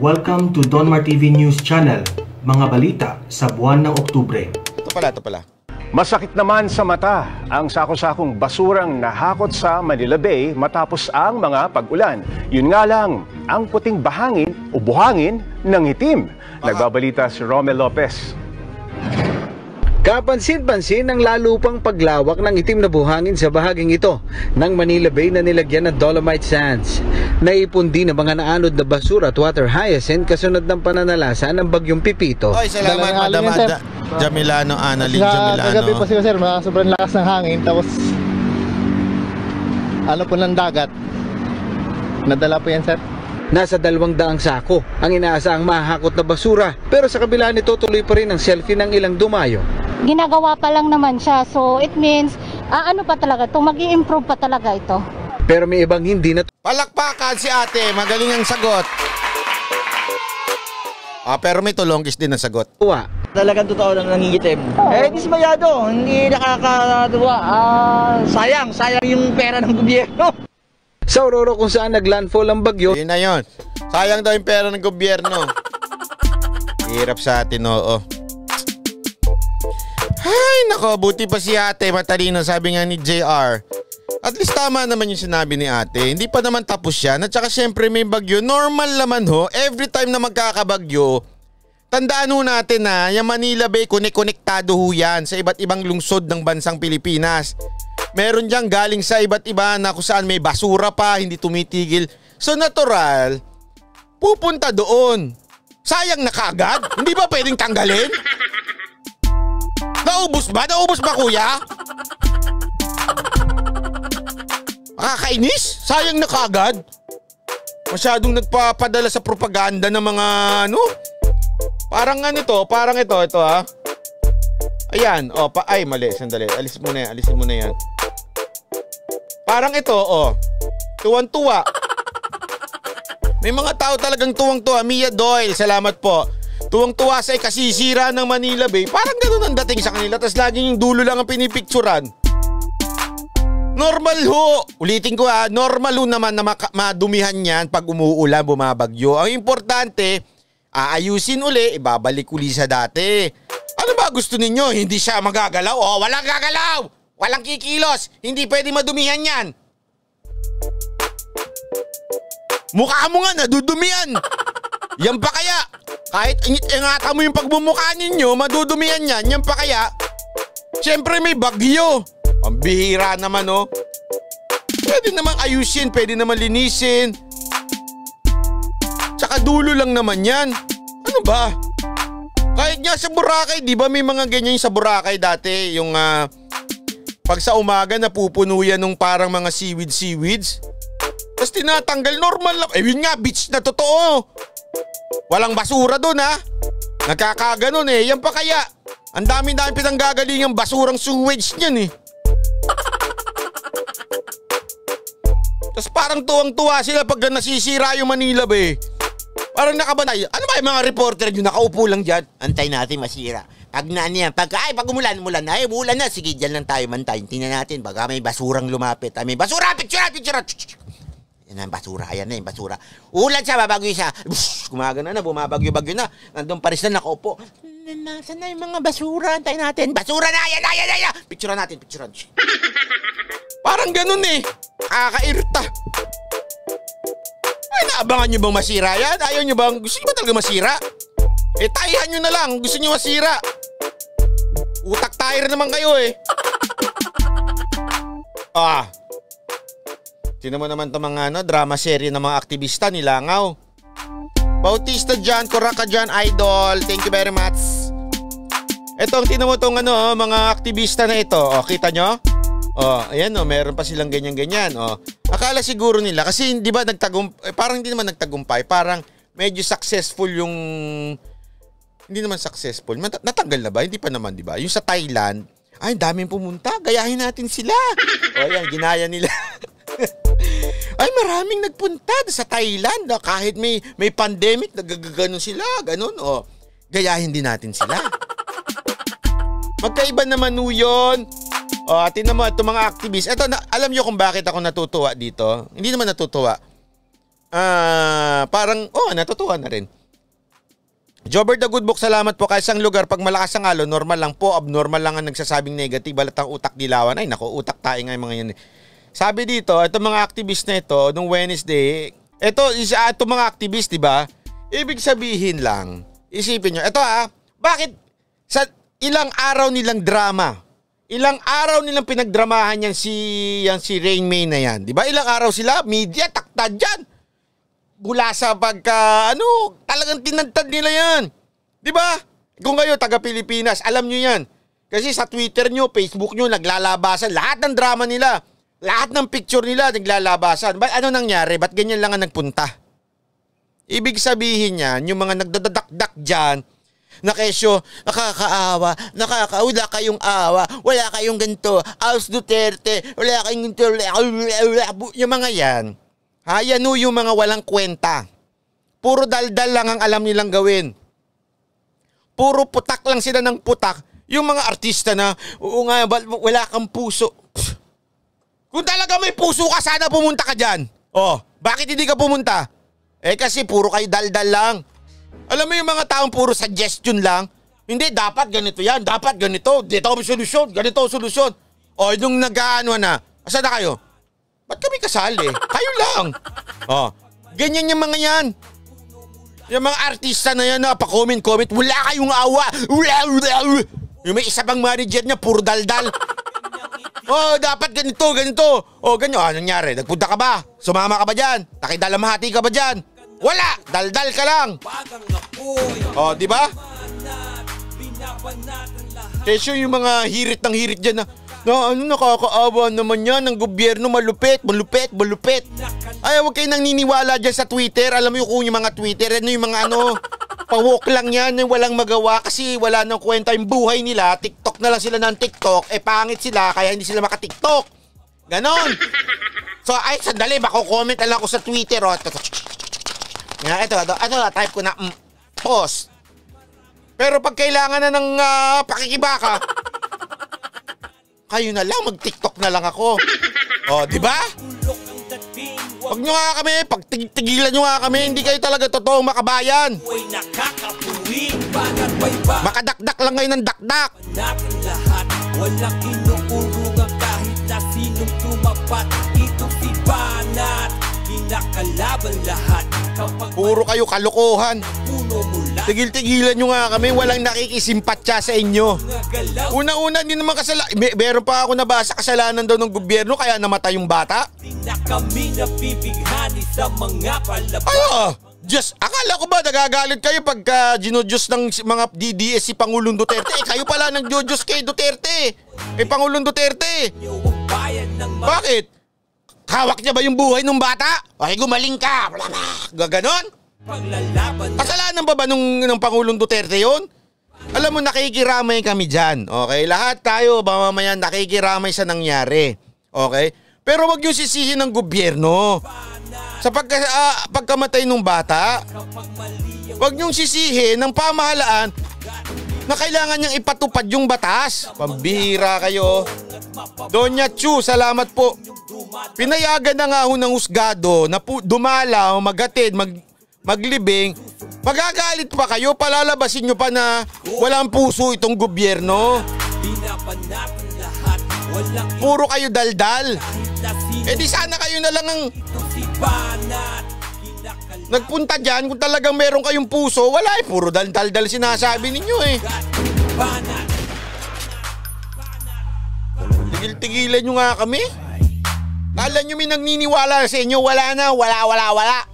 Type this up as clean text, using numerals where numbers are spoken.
Welcome to Donmar TV News Channel, mga balita sa buwan ng Oktubre. Ito pala. Masakit naman sa mata ang sako-sakong basurang nahakot sa Manila Bay matapos ang mga pag-ulan. Yun nga lang, ang puting bahangin o buhangin ng itim. Nagbabalita si Romel Lopez. Kapansin-pansin ang lalo pang paglawak ng itim na buhangin sa bahaging ito ng Manila Bay na nilagyan ng Dolomite Sands. Naipon din ang mga naanod na basura at water hyacinth kasunod ng pananalasa ng bagyong Pipito. Oy, salamat Madam Jamilano, Annalyn Jamilano. Kagabi po sir, sobrang lakas ng hangin tapos ano po ng dagat. Nadala po yan sir. Nasa 200 sako ang inaasahang mahakot na basura, pero sa kabila nito tuloy pa rin ang selfie ng ilang dumayo. Ginagawa pa lang naman siya, so it means ano pa talaga ito, mag-i-improve pa talaga ito. Pero may ibang hindi na. Palakpakan si ate, magaling ang sagot. Pero may tulongkis din ang sagot. Talagang totoo nang nangingitim. Dismayado, hindi nakakatuwa. Sayang yung pera ng gobyerno. Sa Aurora kung saan naglandfall ang bagyo. Yun na yun. Sayang daw yung pera ng gobyerno. Hirap sa atin, oo. Ay, nako, buti pa si ate, matalino, sabi nga ni JR. At least tama naman yung sinabi ni ate. Hindi pa naman tapos yan. At saka syempre may bagyo. Normal naman ho, every time na magkakabagyo, tandaan ho natin na yung Manila Bay, konektado ho yan sa iba't ibang lungsod ng bansang Pilipinas. Meron diyang galing sa iba't iba na kung saan may basura pa, hindi tumitigil. So natural, pupunta doon. Sayang na kaagad? Hindi ba pwedeng tanggalin? Naubos ba? Naubos ba kuya? Nakakainis? Sayang na kaagad? Masyadong nagpapadala sa propaganda ng mga Parang ito ha. Ayan, ay mali, sandali. Alisin mo na yan. Parang ito, tuwang-tuwa. May mga tao talagang tuwang-tuwa. Mia Doyle, salamat po. Tuwang-tuwa sa kasisira ng Manila Bay. Parang gano'n ang dating sa kanila. Tapos laging yung dulo lang ang pinipicturan. Normal ho. Ulitin ko ha. Normal ho naman na madumihan yan pag umuulan, bumabagyo. Ang importante, aayusin uli, ibabalik uli sa dati. Ano ba gusto ninyo? Hindi siya magagalaw? Walang gagalaw! Walang kikilos! Hindi pwede madumihan yan! Mukha mo nga, nadudumihan! Yan pa kaya? Kahit ingatan mo yung pagmumukha ninyo, madudumihan yan. Yan pa kaya? Siyempre may bagyo. Pambihira naman Pwede namang ayusin, pwede naman linisin. Tsaka dulo lang naman yan. Ano ba? Kahit nga sa Boracay, di ba may mga ganyan sa Boracay dati? Yung pag sa umaga napupuno yan nung parang mga seaweeds. Tapos tinatanggal, normal lang. Yun nga, beach na totoo. Walang basura doon ha. Nakakaganon Yan pa kaya. Ang dami-dami pinanggagalingang basurang sewage niyan Tapos parang tuwang-tuwa sila pag nasisira yung Manila Bay. Parang nakabanay. Ano ba yung mga reporter nyo nakaupo lang dyan? Antay natin masira. Pag umulan na. Sige, dyan lang tayo mantayin. Tingnan natin. Baga may basurang lumapit. May basura! Picture! Yan ang basura. Ayan na yung basura. Ulan siya, babagyo siya. Gumagana na, bumabagyo-bagyo na. Nandun pa rin na nakaupo. Nasaan na yung mga basura? Antayin natin. Basura na! Ayan! Picture natin. Parang ganun Kakairita. Ay, naabangan nyo bang masira yan? Ayaw nyo bang? Gusto nyo ba talaga masira? Tayahan nyo na lang. Gusto nyo masira. Utak tire naman kayo Sino mo naman itong mga drama serye ng mga aktivista nilangaw. Bautista dyan, Kuraka dyan, idol. Thank you very much. Ito ang tinan mo itong mga aktivista na ito. Kita nyo? Ayan meron pa silang ganyan-ganyan. Akala siguro nila kasi di ba parang hindi naman nagtagumpay, parang medyo successful yung hindi naman successful. Natanggal na ba? Hindi pa naman, di ba? Yung sa Thailand, ay daming pumunta, gayahin natin sila. Ayan, ginaya nila. Ay maraming nagpunta sa Thailand kahit may pandemic, nagagano sila, ganun. Gayahin din natin sila. Magkaiba naman yun. Tingnan mo itong mga activists. Ito, alam nyo kung bakit ako natutuwa dito? Hindi naman natutuwa. parang, natutuwa na rin. Jobber the Good Book, salamat po. Kahit isang lugar, pag malakas ang alon, normal lang po, abnormal lang ang nagsasabing negative, balat ang utak dilawan. Ay nako, utak tayo nga yung mga yan. Sabi dito, itong mga activist na ito, nung Wednesday, itong mga activist, diba? Ibig sabihin lang, isipin nyo, bakit sa ilang araw nilang drama, ilang araw nilang pinagdramahan yan si Rain May na yan, diba? Ilang araw sila, media, taktad yan. Mula sa talagang tinantad nila yan. Diba? Kung kayo, taga Pilipinas, alam nyo yan. Kasi sa Twitter nyo, Facebook nyo, naglalabasan. Lahat ng drama nila, lahat ng picture nila, naglalabasan. Ano nangyari? Ba't ganyan lang ang nagpunta? Ibig sabihin yan, yung mga nagdadakdak dyan, na kesyo, nakakaawa, wala kayong awa, wala kayong ganito, Aos Duterte, wala kayong ganito, yung mga yan. Yan yung mga walang kwenta. Puro daldal lang ang alam nilang gawin. Puro putak lang sila ng putak. Yung mga artista na, wala kang puso. Kung talaga may puso ka, sana pumunta ka dyan. Bakit hindi ka pumunta? Kasi puro kayo daldal lang. Alam mo yung mga taong puro suggestion lang? Hindi, dapat ganito yan, dapat ganito. Dito kami solusyon, ganito solusyon. Nung nag-ano na, asa na kayo? Ba't kami kasali? Kayo lang. Ganyan yung mga yan. Yung mga artista na yan na pa-comment, wala kayong awa. Yung may isa pang manager niya, puro daldal. Dapat ganito. Ganyan. Ano nangyari? Nagpunta ka ba? Sumama ka ba dyan? Takidalamhati ka ba dyan? Wala! Daldal ka lang. Di ba? Kesyo yung mga hirit ng hirit dyan na, nakakaawa naman yan ng gobyerno, malupit. Ay, huwag kayo nang niniwala dyan sa Twitter. Alam mo yung mga Twitter, yung mga pawok lang yan, yung walang magawa kasi wala nang kwenta yung buhay nila. TikTok na lang sila ng TikTok, pangit sila, kaya hindi sila maka-TikTok. Ganon. So, sandali, mako-comment lang ako sa Twitter. Ito, type ko na, post. Pero pag kailangan na ng pakikibaka, kayo na lang, mag-TikTok na lang ako. Di ba? Pag nyo nga kami, pag tigilan nyo nga kami, hindi kayo talaga totoong makabayan. Makadakdak lang ngayon ng dakdak. Walang inuurungan kahit na sinong tumapat. Ito si Banat, kinakalaban lahat. Puro kayo kalokohan. Tigil-tigilan nyo nga kami, walang nakikisimpatya sa inyo. Una-una, hindi naman meron pa ako nabasa kasalanan daw ng gobyerno kaya namatay yung bata. Diyos, akala ko ba nagagalit kayo pagka ginudyos ng mga DDS si Pangulong Duterte? Kayo pala nagjudyos kay Duterte. Pangulong Duterte. Bakit? Hawak niya ba yung buhay ng bata? Gumaling ka. Gaganon? Kasalanan ba ng Pangulong Duterte yun? Alam mo, nakikiramay kami dyan. Okay? Lahat tayo, mamamayan, nakikiramay sa nangyari. Okay? Pero wag yung sisihin ng gobyerno. Sa pagkamatay ng bata, wag niyong sisihin ng pamahalaan na kailangan niyang ipatupad yung batas. Pambihira kayo. Doña Chu, salamat po. Pinayagan na nga ho ng husgado na dumalaw, maghatid, maglibing. Magagalit pa kayo, palalabasin nyo pa na walang puso itong gobyerno. Puro kayo daldal. Di sana kayo na lang ang nagpunta dyan. Kung talagang meron kayong puso, wala puro daldal sinasabi ninyo Tigil-tigilan nyo nga kami. Kala nyo may nagniniwala sa inyo, wala na, wala.